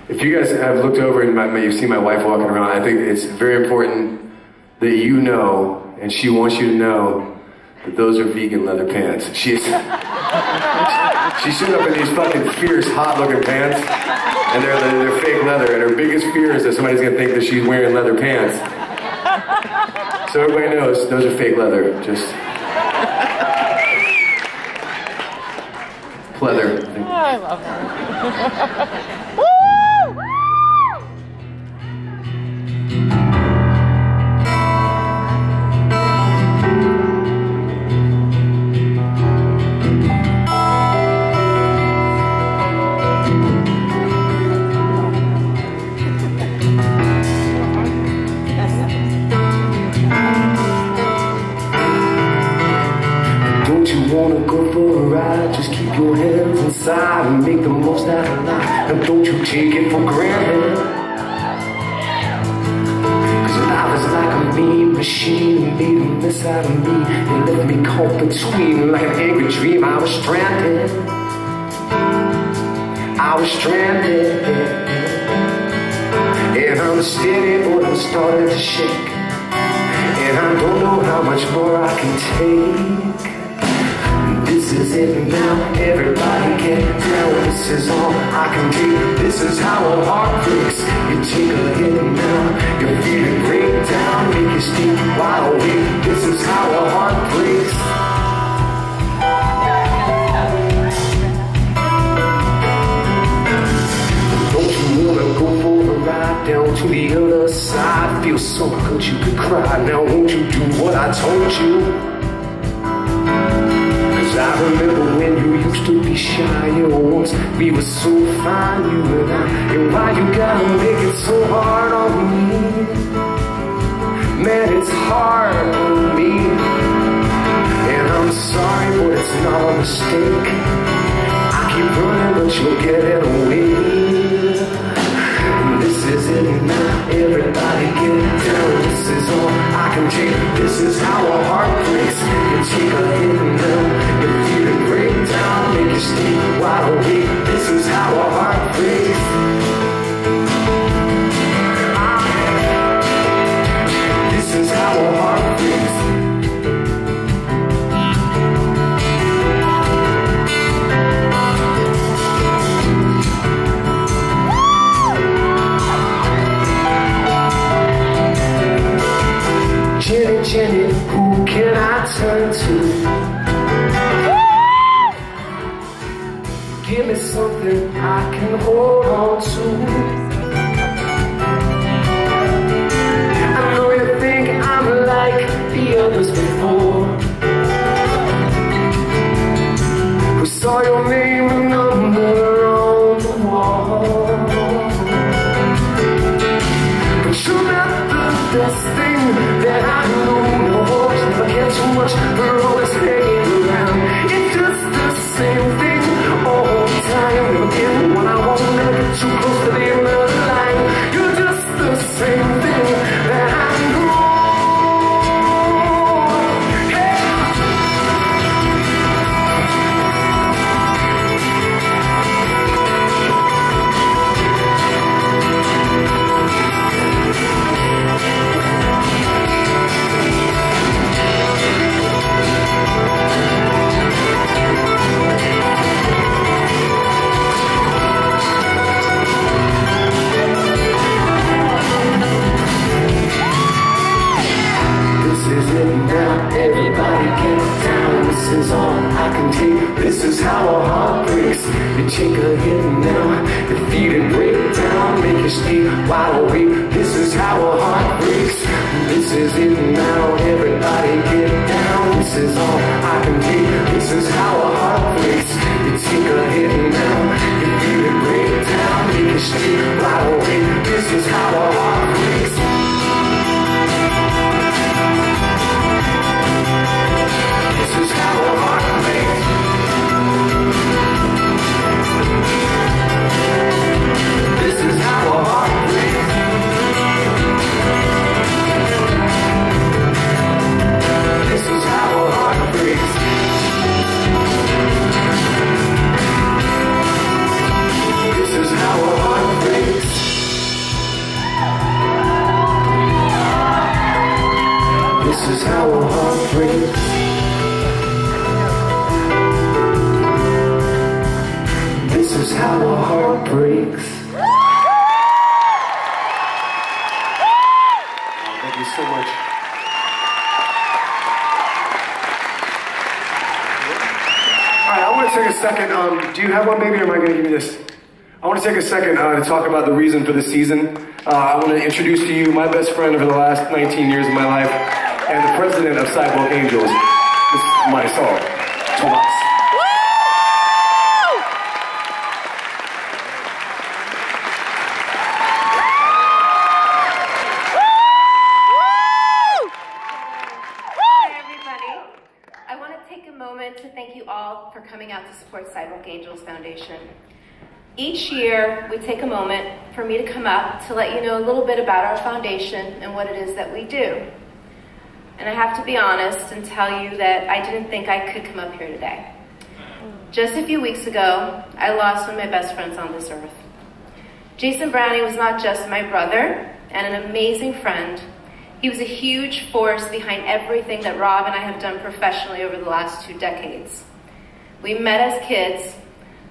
If you guys have looked over and you've seen my wife walking around, I think it's very important that you know, and she wants you to know, that those are vegan leather pants. She showed up in these fucking fierce, hot-looking pants, and they're fake leather, and her biggest fear is that somebody's gonna think that she's wearing leather pants. So everybody knows, those are fake leather, just... pleather. Oh, I love her. Woo! Wanna go for a ride, just keep your hands inside and make the most out of life, and don't you take it for granted, cause life is like a mean machine, made a mess out of me, and left me caught between, like an angry dream. I was stranded, and I'm steady but I'm starting to shake, and I don't know how much more I can take. This is it now, everybody get down. This is all I can do. This is how a heart breaks. You take a hit now, you're feeling break down, make you stay wide awake. This is how a heart breaks. Don't you wanna go for a ride down to the other side? Feel so good you could cry. Now won't you do what I told you? I remember when you used to be shy, once we were so fine, you and I. And why you gotta make it so hard on me? Man, it's hard on me. And I'm sorry, but it's not a mistake. I keep running, but you'll get it away. This is it now, everybody get down. This is all I can take. This is how a heart breaks. You take a hit now, you feel it break down, make you stay wide awake. This is how a heart breaks. This is how a heart breaks. Jenny, Jenny, who can I turn to? Give me something I can hold on to. I know you think I'm like the others before, who saw your name and number on the wall. But you're not the best thing that I know. No more, never care too much for always hanging around. It's just the same thing all the time. Again, when I want to never get too close to the end of the line. You're just the same thing that I know. Everybody get down, this is all I can take. This is how a heart breaks. You take a hit now, your feet and break down, make you stay wide awake. This is how a heart breaks. This is it now, everybody get down. This is all I can take. This is how a heart breaks. You take a hit now, your feet and break down, make you stay wide awake. This is how a heart breaks. This is how a heart breaks. This is how a heart breaks. This is how bricks. Thank you so much. All right, I want to take a second. Do you have one, baby, or am I going to give you this? I want to take a second to talk about the reason for the season. I want to introduce to you my best friend over the last 19 years of my life and the president of Sidewalk Angels, Miss Marisol. Thomas. To thank you all for coming out to support Sidewalk Angels Foundation. Each year, we take a moment for me to come up to let you know a little bit about our foundation and what it is that we do. And I have to be honest and tell you that I didn't think I could come up here today. Just a few weeks ago, I lost one of my best friends on this earth. Jason Brownie was not just my brother and an amazing friend. He was a huge force behind everything that Rob and I have done professionally over the last 2 decades. We met as kids,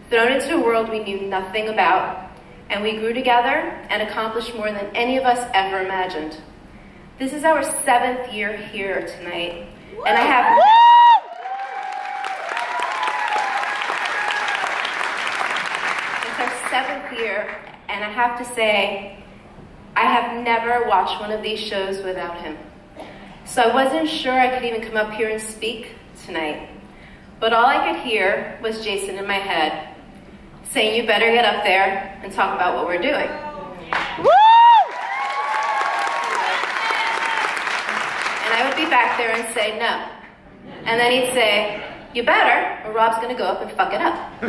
thrown into a world we knew nothing about, and we grew together and accomplished more than any of us ever imagined. This is our 7th year here tonight, and I have... It's our 7th year, and I have to say, I have never watched one of these shows without him. So I wasn't sure I could even come up here and speak tonight. But all I could hear was Jason in my head saying, you better get up there and talk about what we're doing. Woo! And I would be back there and say, no. And then he'd say, you better, or Rob's gonna go up and fuck it up. So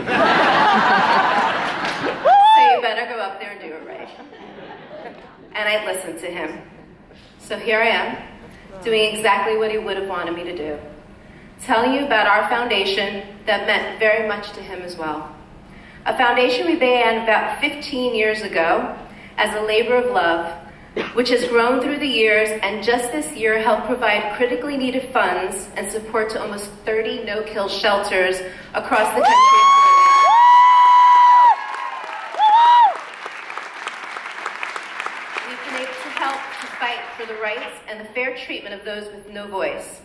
you better go up there and do it right. And I'd listen to him. So here I am, doing exactly what he would have wanted me to do. Telling you about our foundation that meant very much to him as well. A foundation we began about 15 years ago as a labor of love, which has grown through the years and just this year helped provide critically needed funds and support to almost 30 no-kill shelters across the country. For the rights and the fair treatment of those with no voice.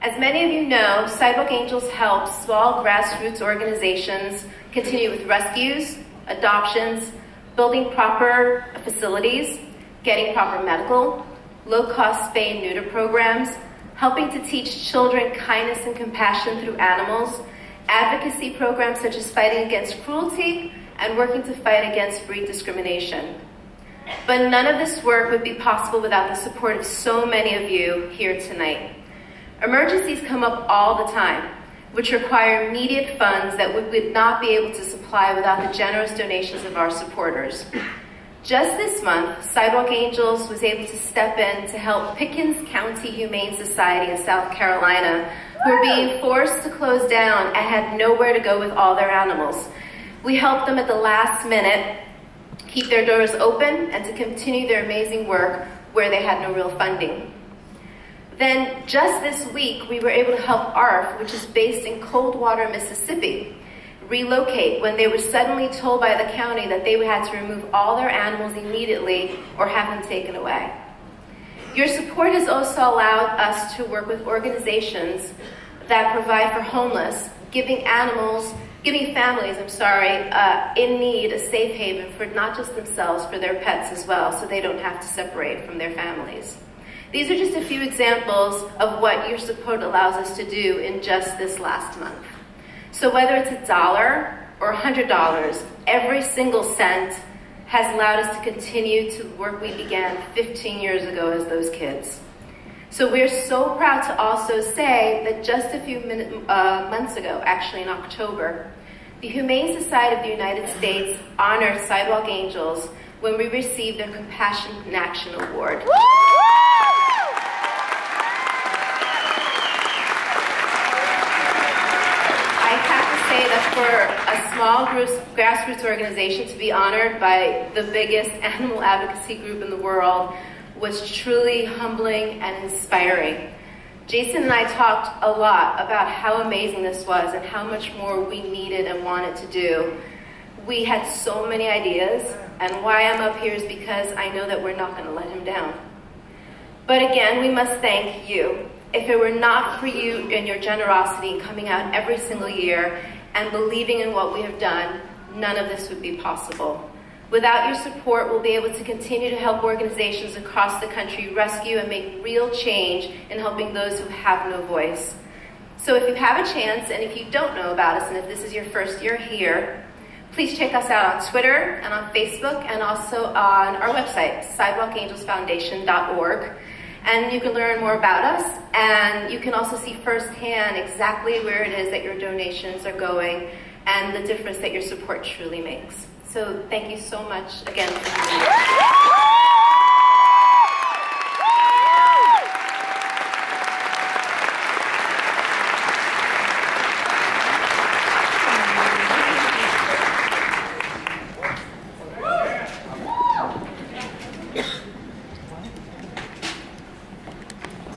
As many of you know, Sidewalk Angels helps small grassroots organizations continue with rescues, adoptions, building proper facilities, getting proper medical, low-cost spay and neuter programs, helping to teach children kindness and compassion through animals, advocacy programs such as fighting against cruelty, and working to fight against breed discrimination. But none of this work would be possible without the support of so many of you here tonight. Emergencies come up all the time, which require immediate funds that we would not be able to supply without the generous donations of our supporters. Just this month, Sidewalk Angels was able to step in to help Pickens County Humane Society in South Carolina, who were being forced to close down and had nowhere to go with all their animals. We helped them at the last minute keep their doors open and to continue their amazing work where they had no real funding. Then just this week, we were able to help ARF, which is based in Coldwater, Mississippi, relocate when they were suddenly told by the county that they had to remove all their animals immediately or have them taken away. Your support has also allowed us to work with organizations that provide for homeless, giving families, in need a safe haven for not just themselves, for their pets as well, so they don't have to separate from their families. These are just a few examples of what your support allows us to do in just this last month. So whether it's $1 or $100, every single cent has allowed us to continue to work we began 15 years ago as those kids. So we're so proud to also say that just a few months ago, actually in October, the Humane Society of the United States honored Sidewalk Angels when we received their Compassion in Action Award. I have to say that for a small grassroots organization to be honored by the biggest animal advocacy group in the world was truly humbling and inspiring. Jason and I talked a lot about how amazing this was and how much more we needed and wanted to do. We had so many ideas, and why I'm up here is because I know that we're not going to let him down. But again, we must thank you. If it were not for you and your generosity in coming out every single year and believing in what we have done, none of this would be possible. Without your support, we'll be able to continue to help organizations across the country rescue and make real change in helping those who have no voice. So if you have a chance, and if you don't know about us, and if this is your first year here, please check us out on Twitter and on Facebook and also on our website, sidewalkangelsfoundation.org. And you can learn more about us, and you can also see firsthand exactly where it is that your donations are going and the difference that your support truly makes. So thank you so much again for coming.